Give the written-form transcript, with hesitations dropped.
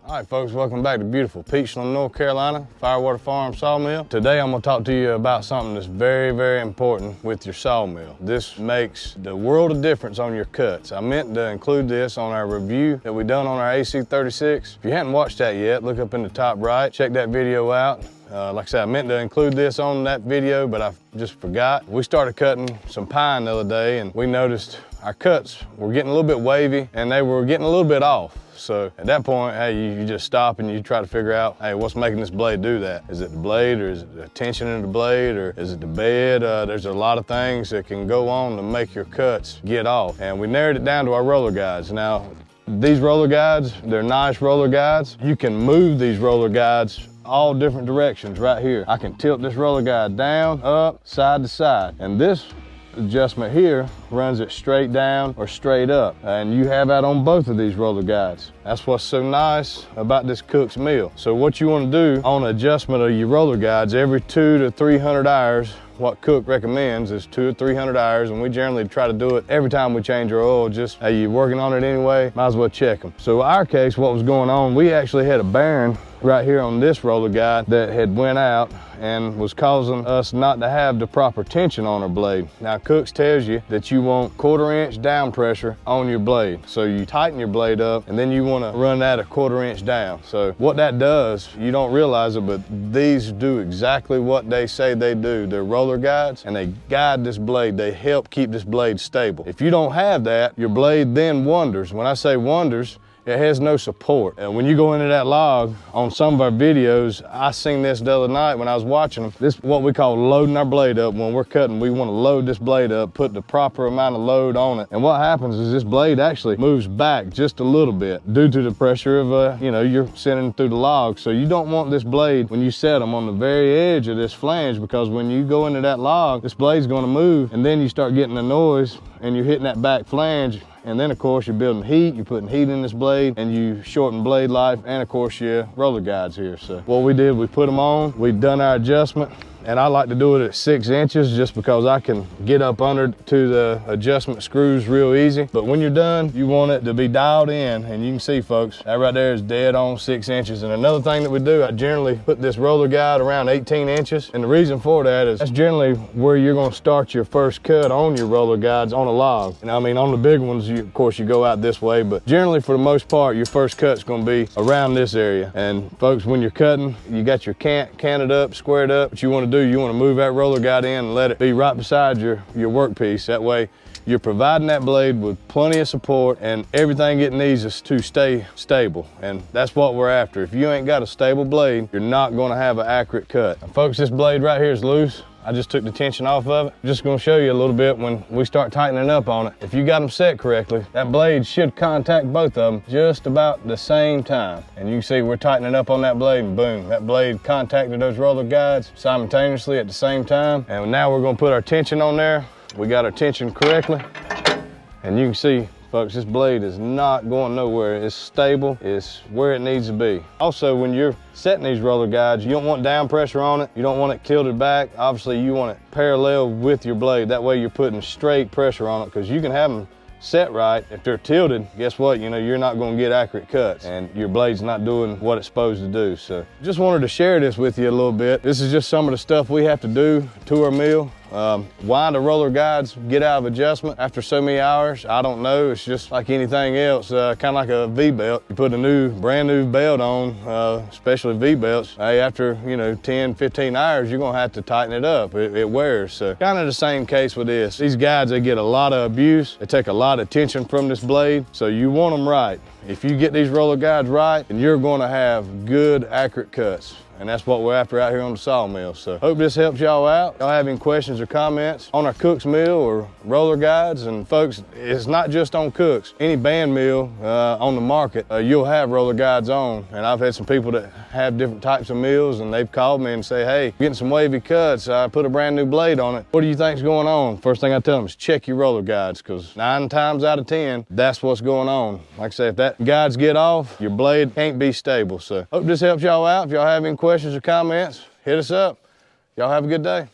All right, folks, welcome back to beautiful Peachland, North Carolina, Firewater Farm Sawmill. Today, I'm gonna talk to you about something that's very, very important with your sawmill. This makes the world of difference on your cuts. I meant to include this on our review that we done on our AC36. If you hadn't watched that yet, look up in the top right, check that video out. Like I said, I meant to include this on that video, but I just forgot. We started cutting some pine the other day, and we noticed our cuts were getting a little bit wavy, and they were getting a little bit off. So at that point, hey, you just stop and you try to figure out, hey, what's making this blade do that? Is it the blade, or is it the tension in the blade, or is it the bed? There's a lot of things that can go on to make your cuts get off. And we narrowed it down to our roller guides. Now, these roller guides, they're nice roller guides. You can move these roller guides all different directions right here. I can tilt this roller guide down, up, side to side. And this adjustment here runs it straight down or straight up, and you have that on both of these roller guides. That's what's so nice about this Cook's mill. So what you want to do on adjustment of your roller guides, every 200 to 300 hours, what Cook recommends is 200 to 300 hours, and we generally try to do it every time we change our oil. Just, hey, you're working on it anyway, might as well check them. So in our case, what was going on, we actually had a bearing right here on this roller guide that had went out and was causing us not to have the proper tension on our blade. Now, Cook's tells you that you want 1/4 inch down pressure on your blade. So you tighten your blade up, and then you want to run that 1/4 inch down. So what that does, you don't realize it, but these do exactly what they say they do. They're roller guides, and they guide this blade. They help keep this blade stable. If you don't have that, your blade then wanders. When I say wanders, it has no support. And when you go into that log, on some of our videos, I seen this the other night when I was watching them. This is what we call loading our blade up. When we're cutting, we want to load this blade up, put the proper amount of load on it. And what happens is this blade actually moves back just a little bit due to the pressure of, you're sending through the log. So you don't want this blade, when you set them, on the very edge of this flange, because when you go into that log, this blade's going to move, and then you start getting the noise, and you're hitting that back flange. And then, of course, you're building heat, you're putting heat in this blade, and you shorten blade life, and of course, your roller guides here. So what we did, we put them on, we've done our adjustment, and I like to do it at 6 inches just because I can get up under to the adjustment screws real easy. But when you're done, you want it to be dialed in, and you can see, folks, that right there is dead on 6 inches. And another thing that we do, I generally put this roller guide around 18 inches. And the reason for that is that's generally where you're gonna start your first cut on your roller guides on a log. And I mean, on the big ones, of course, you go out this way, but generally for the most part, your first cut's gonna be around this area. And folks, when you're cutting, you got your cant canted up, squared up. What you wanna do, you wanna move that roller guide in and let it be right beside your workpiece. That way, you're providing that blade with plenty of support, and everything it needs is to stay stable. And that's what we're after. If you ain't got a stable blade, you're not gonna have an accurate cut. Now, folks, this blade right here is loose. I just took the tension off of it. Just gonna show you a little bit when we start tightening up on it. If you got them set correctly, that blade should contact both of them just about the same time. And you can see we're tightening up on that blade, and boom, that blade contacted those roller guides simultaneously at the same time. And now we're gonna put our tension on there. We got our tension correctly. And you can see, folks, this blade is not going nowhere. It's stable, it's where it needs to be. Also, when you're setting these roller guides, you don't want down pressure on it. You don't want it tilted back. Obviously, you want it parallel with your blade. That way you're putting straight pressure on it, because you can have them set right. If they're tilted, guess what? You're not gonna get accurate cuts, and your blade's not doing what it's supposed to do. So just wanted to share this with you a little bit. This is just some of the stuff we have to do to our mill. Why the roller guides get out of adjustment after so many hours, I don't know. It's just like anything else, kind of like a V-belt. You put a brand new belt on, especially V-belts. Hey, after 10, 15 hours, you're gonna have to tighten it up. It wears. So kind of the same case with this. These guides, they get a lot of abuse. They take a lot of tension from this blade, so you want them right. If you get these roller guides right, then you're gonna have good, accurate cuts. And that's what we're after out here on the sawmill. So hope this helps y'all out. Y'all have any questions or comments on our Cook's mill or roller guides? And folks, it's not just on Cook's. Any band mill on the market, you'll have roller guides on. And I've had some people that have different types of mills, and they've called me and say, hey, getting some wavy cuts. I put a brand new blade on it. What do you think's going on? First thing I tell them is check your roller guides, because 9 times out of 10, that's what's going on. Like I said, if that guides get off, your blade can't be stable. So hope this helps y'all out. If y'all have any questions or comments, hit us up. Y'all have a good day.